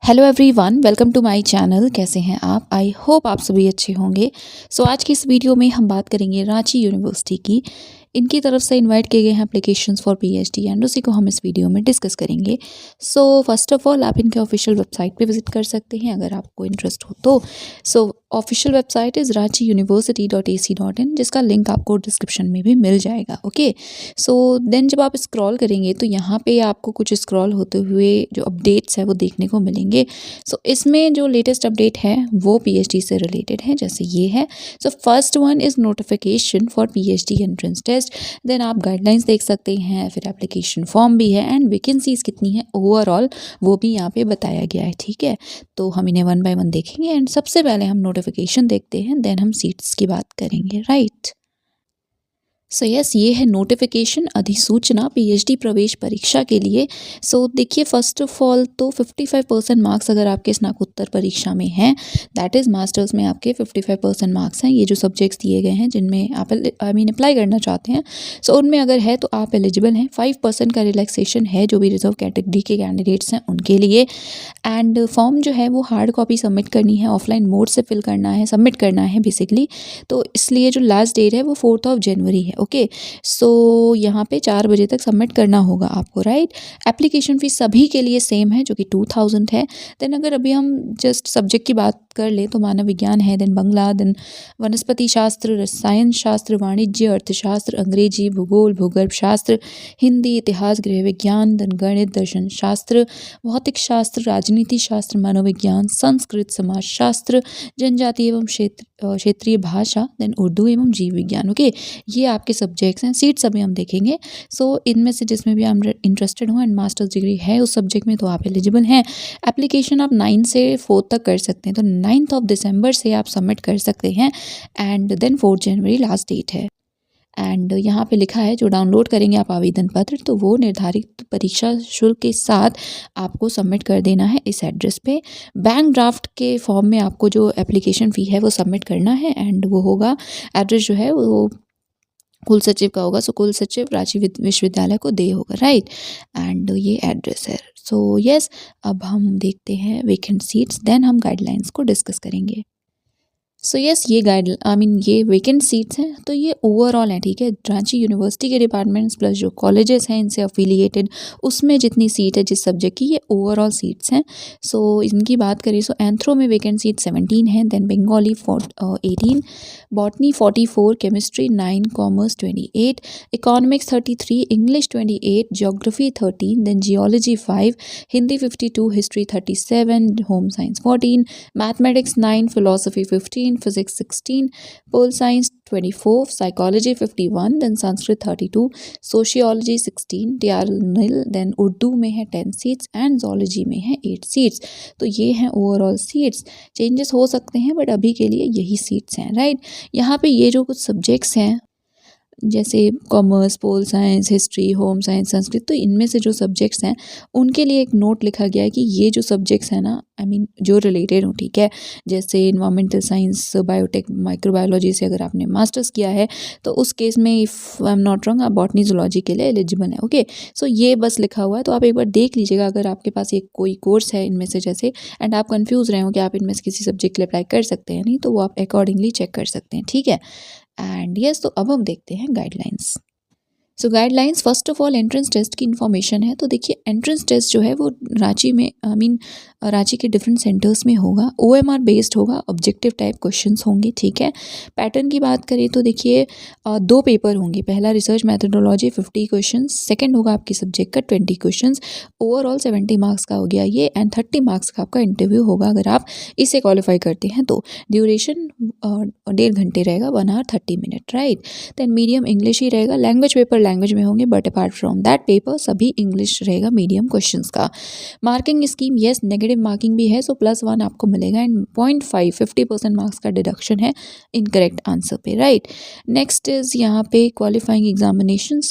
Hello everyone, welcome to my channel. कैसे हैं आप? आई होप आप सभी अच्छे होंगे। आज की इस वीडियो में हम बात करेंगे रांची यूनिवर्सिटी की। इनकी तरफ से इनवाइट किए गए हैं एप्लीकेशंस फॉर पीएचडी एंड उसी को हम इस वीडियो में डिस्कस करेंगे। फर्स्ट ऑफ ऑल आप इनके ऑफिशियल वेबसाइट पे विजिट कर सकते हैं अगर आपको इंटरेस्ट हो तो। ऑफिशियल वेबसाइट इज़ ranchiuniversity.ac.in, जिसका लिंक आपको डिस्क्रिप्शन में भी मिल जाएगा। ओके, देन जब आप स्क्रॉल करेंगे तो यहाँ पे आपको कुछ स्क्रॉल होते हुए जो अपडेट्स है वो देखने को मिलेंगे। इसमें जो लेटेस्ट अपडेट है वो पीएचडी से रिलेटेड है, जैसे ये है। First one is notification for PhD entrance test. Then आप गाइडलाइंस देख सकते हैं, फिर एप्लीकेशन फॉर्म भी है एंड वैकेंसीज कितनी है ओवरऑल वो भी यहाँ पे बताया गया है। ठीक है, तो हम इन्हें वन बाय वन देखेंगे एंड सबसे पहले हम नोटिफिकेशन देखते हैं, देन हम सीट्स की बात करेंगे। राइट, यस, ये है नोटिफिकेशन, अधिसूचना पीएचडी प्रवेश परीक्षा के लिए। देखिए, फर्स्ट ऑफ ऑल तो 55% मार्क्स अगर आपके स्नातकोत्तर परीक्षा में हैं, दैट इज़ मास्टर्स में आपके 55% मार्क्स हैं। ये जो सब्जेक्ट्स दिए गए हैं जिनमें आप अप्लाई करना चाहते हैं, उनमें अगर है तो आप एलिजिबल हैं। 5% का रिलैक्सेशन है जो भी रिजर्व कैटेगरी के कैंडिडेट्स हैं उनके लिए। एंड फॉर्म जो है वो हार्ड कॉपी सबमिट करनी है, ऑफलाइन मोड से फिल करना है, सबमिट करना है बेसिकली। तो इसलिए जो लास्ट डेट है वो 4 जनवरी है। ओके, यहाँ पे 4 बजे तक सबमिट करना होगा आपको। राइट, एप्लीकेशन फ़ीस सभी के लिए सेम है जो कि 2000 है। देन अगर अभी हम जस्ट सब्जेक्ट की बात कर ले तो मानव विज्ञान है, देन बांग्ला, देन वनस्पति शास्त्र, रसायन शास्त्र, वाणिज्य, अर्थशास्त्र, अंग्रेजी, भूगोल, भूगर्भ शास्त्र, हिंदी, इतिहास, गृह विज्ञान, देन गणित, दर्शन शास्त्र, भौतिक शास्त्र, राजनीति शास्त्र, मनोविज्ञान, संस्कृत, समाजशास्त्र, जनजाति एवं क्षेत्रीय भाषा, देन उर्दू एवं जीव विज्ञान। ओके, ये आपके सब्जेक्ट्स हैं। सीट्स अभी हम देखेंगे। इनमें से जिसमें भी आप इंटरेस्टेड हो एंड मास्टर्स डिग्री है उस सब्जेक्ट में तो आप एलिजिबल हैं। एप्लीकेशन आप 9 से 4 तक कर सकते हैं, तो 9th ऑफ दिसंबर से आप सबमिट कर सकते हैं एंड देन 4 जनवरी लास्ट डेट है। एंड यहाँ पे लिखा है जो डाउनलोड करेंगे आप आवेदन पत्र, तो वो निर्धारित परीक्षा शुल्क के साथ आपको सबमिट कर देना है इस एड्रेस पे। बैंक ड्राफ्ट के फॉर्म में आपको जो एप्लीकेशन फ़ी है वो सबमिट करना है एंड वो होगा, एड्रेस जो है वो कुल सचिव का होगा। कुल सचिव रांची विश्वविद्यालय को दे होगा। राइट, एंड ये एड्रेस है। यस, अब हम देखते हैं वेकेंट सीट्स, देन हम गाइडलाइंस को डिस्कस करेंगे। यस, ये ये वेकेंट सीट्स हैं, तो ये ओवरऑल हैं। ठीक है, रांची यूनिवर्सिटी के डिपार्टमेंट्स प्लस जो कॉलेजेस हैं इनसे अफिलिएटेड, उसमें जितनी सीट है जिस सब्जेक्ट की, ये ओवरऑल सीट्स हैं। इनकी बात करें एंथ्रो में वेकेंट सीट 17 है, then Bengali 18, botany 44, chemistry 9, commerce 28, economics 33, English 28, geography 13, then geology 5, Hindi 52, history 37, home science 14, mathematics 9, philosophy 15, physics 16, pol science 24, psychology 51, then Sanskrit 32, sociology 16, TRL, then Urdu में है 10 सीट्स एंड जोलॉजी में है 8 सीट्स। तो ये हैं ओवरऑल सीट्स। चेंजेस हो सकते हैं बट अभी के लिए यही सीट्स हैं। राइट, यहाँ पे ये जो कुछ सब्जेक्ट्स हैं जैसे commerce, pol science, history, home science, Sanskrit, तो इनमें से जो सब्जेक्ट्स हैं उनके लिए एक नोट लिखा गया है कि ये जो सब्जेक्ट्स हैं ना, जो रिलेटेड हो। ठीक है, जैसे इन्वायरमेंटल साइंस, बायोटेक, माइक्रोबायोलॉजी से अगर आपने मास्टर्स किया है तो उस केस में if I am not wrong आप बॉटनी जूलॉजी के लिए एलिजिबल है। ओके, ये बस लिखा हुआ है, तो आप एक बार देख लीजिएगा अगर आपके पास एक कोई कोर्स है इनमें से जैसे, एंड आप कंफ्यूज रहे हो कि आप इनमें से किसी सब्जेक्ट के लिए अप्लाई कर सकते हैं नहीं, तो वो आप अकॉर्डिंगली चेक कर सकते हैं। ठीक है, एंड यस, तो अब हम देखते हैं guidelines. Guidelines, first of all entrance test की इन्फॉर्मेशन है। तो देखिए, एंट्रेंस टेस्ट जो है वो रांची में रांची के डिफरेंट सेंटर्स में होगा, ओएमआर बेस्ड होगा, ऑब्जेक्टिव टाइप क्वेश्चंस होंगे। ठीक है, पैटर्न की बात करें तो देखिए 2 पेपर होंगे। पहला रिसर्च मैथडोलॉजी 50 क्वेश्चन, सेकंड होगा आपकी सब्जेक्ट का 20 क्वेश्चन। ओवरऑल 70 मार्क्स का हो गया ये, एंड 30 मार्क्स का आपका इंटरव्यू होगा अगर आप इसे क्वालिफाई करते हैं तो। ड्यूरेशन 1.5 घंटे रहेगा, 1 hour 30 minute. Right, then medium English ही रहेगा, लैंग्वेज पेपर लैंग्वेज में होंगे, but apart from that paper सभी इंग्लिश रहेगा मीडियम क्वेश्चंस का। Marking scheme, yes, negative marking भी है, +1 आपको मिलेगा एंड 0.5 50% मार्क्स का डिडक्शन है इनकरेक्ट आंसर पे। राइट, नेक्स्ट इज यहाँ पे क्वालिफाइंग एग्जामिनेशन।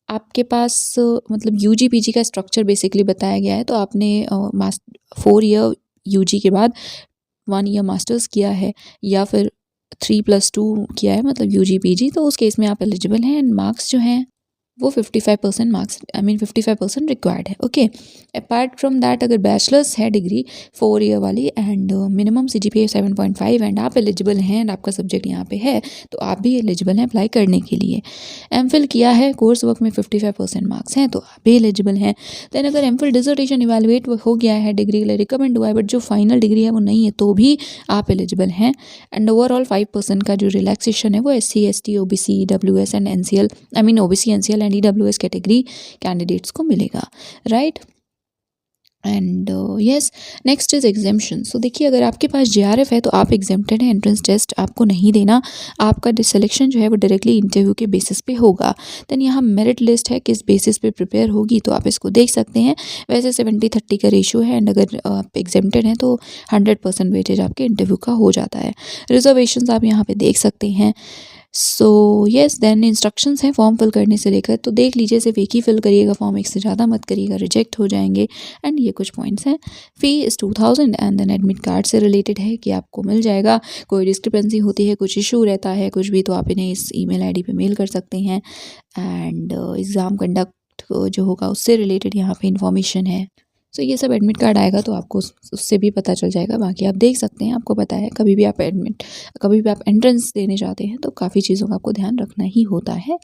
आपके पास मतलब यूजी पीजी का स्ट्रक्चर बेसिकली बताया गया है। तो आपने 4 ईयर यूजी के बाद 1 ईयर मास्टर्स किया है या फिर 3+2 किया है, मतलब यूजी पीजी, तो उस केस में आप एलिजिबल हैं। एंड मार्क्स जो हैं वो 55% मार्क्स 55% रिक्वायर्ड है। ओके, अपार्ट फ्रॉम दैट अगर बैचलर्स है डिग्री 4 ईयर वाली एंड मिनिमम CGPA 7.5 एंड आप एलिजिबल हैं एंड आपका सब्जेक्ट यहाँ पे है तो आप भी एलिजिबल हैं अप्लाई करने के लिए। MPhil किया है, कोर्स वर्क में 55% मार्क्स हैं तो आप भी एलिजिबल हैं। देन अगर MPhil डिसर्टेशन इवैल्यूएट हो गया है, डिग्री के लिए रिकमेंड हुआ है बट जो फाइनल डिग्री है वो नहीं है तो भी आप एलिजिबल हैं। एंड ओवरऑल 5% का जो रिलैक्सेशन है वो SC ST OBC EWS and NCL OBC NCL and EWS category candidates को मिलेगा, right. And yes, next is exemption. So देखिए अगर आपके पास JRF है तो आप एग्जेम्प्टेड है, एंट्रेंस टेस्ट आपको नहीं देना, आपका सिलेक्शन जो है वो डायरेक्टली इंटरव्यू के बेसिस पे होगा। देन यहाँ मेरिट लिस्ट है, किस बेसिस पे प्रिपेयर होगी तो आप इसको देख सकते हैं। वैसे 70-30 का रेशियो है एंड अगर आप एग्जेम्प्टेड हैं तो 100% वेटेज आपके इंटरव्यू का हो जाता है। रिजर्वेशन आप यहाँ पे देख सकते हैं। सो येस, देन इंस्ट्रक्शंस हैं फॉर्म फिल करने से लेकर, तो देख लीजिए सिर्फ एक ही फिल करिएगा फॉर्म, एक से ज़्यादा मत करिएगा, रिजेक्ट हो जाएंगे। एंड ये कुछ पॉइंट्स हैं। Fee is 2000 and then admit card से रिलेटेड है कि आपको मिल जाएगा। कोई डिस्क्रिपेंसी होती है, कुछ इशू रहता है, कुछ भी, तो आप इन्हें इस ईमेल आईडी पे मेल कर सकते हैं। एंड एग्ज़ाम कंडक्ट जो होगा उससे रिलेटेड यहाँ पे इंफॉर्मेशन है। सो ये सब एडमिट कार्ड आएगा तो आपको उससे भी पता चल जाएगा। बाकी आप देख सकते हैं, आपको पता है कभी भी आप एंट्रेंस देने जाते हैं तो काफ़ी चीज़ों का आपको ध्यान रखना ही होता है।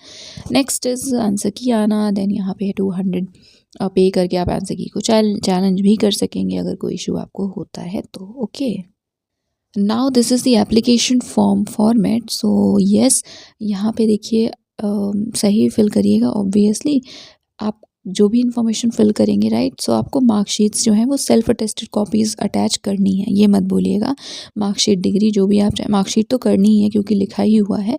नेक्स्ट इज़ आंसर की आना। देन यहाँ पे 200 पे करके आप आंसर की को चैलेंज भी कर सकेंगे अगर कोई इशू आपको होता है तो। Okay, now this is the application form format. So yes, यहाँ पे देखिए सही फिल करिएगा। ऑब्वियसली आप जो भी इंफॉर्मेशन फिल करेंगे, राइट, सो आपको मार्कशीट्स जो हैं वो सेल्फ अटेस्टेड कॉपीज़ अटैच करनी है। ये मत बोलिएगा मार्कशीट डिग्री जो भी आप चाहे, मार्कशीट तो करनी ही है क्योंकि लिखा ही हुआ है,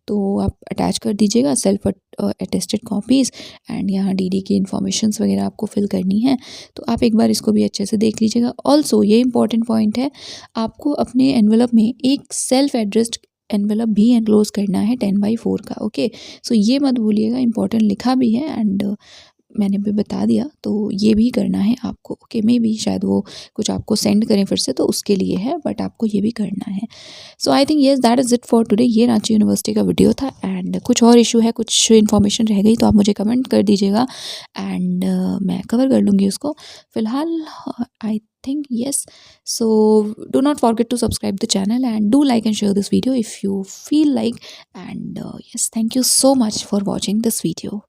तो आप अटैच कर दीजिएगा सेल्फ अटेस्टेड कॉपीज़। एंड यहाँ DD की इन्फॉर्मेशंस वगैरह आपको फिल करनी है, तो आप एक बार इसको भी अच्छे से देख लीजिएगा। ऑल्सो ये इंपॉर्टेंट पॉइंट है, आपको अपने एनवेलप में एक सेल्फ एड्रेस्ड एनवेलप भी एनक्लोज करना है 10/4 का। ओके, सो ये मत भूलिएगा, इंपॉर्टेंट लिखा भी है एंड मैंने भी बता दिया, तो ये भी करना है आपको। ओके, मे बी शायद वो कुछ आपको सेंड करें फिर से तो उसके लिए है, बट आपको ये भी करना है। So I think yes that is it for today. ये रांची यूनिवर्सिटी का वीडियो था एंड कुछ और इशू है, कुछ इन्फॉर्मेशन रह गई तो आप मुझे कमेंट कर दीजिएगा एंड मैं कवर कर लूँगी उसको। फ़िलहाल आई think yes, so do not forget to subscribe the channel and do like and share this video if you feel like, and yes, thank you so much for watching this video.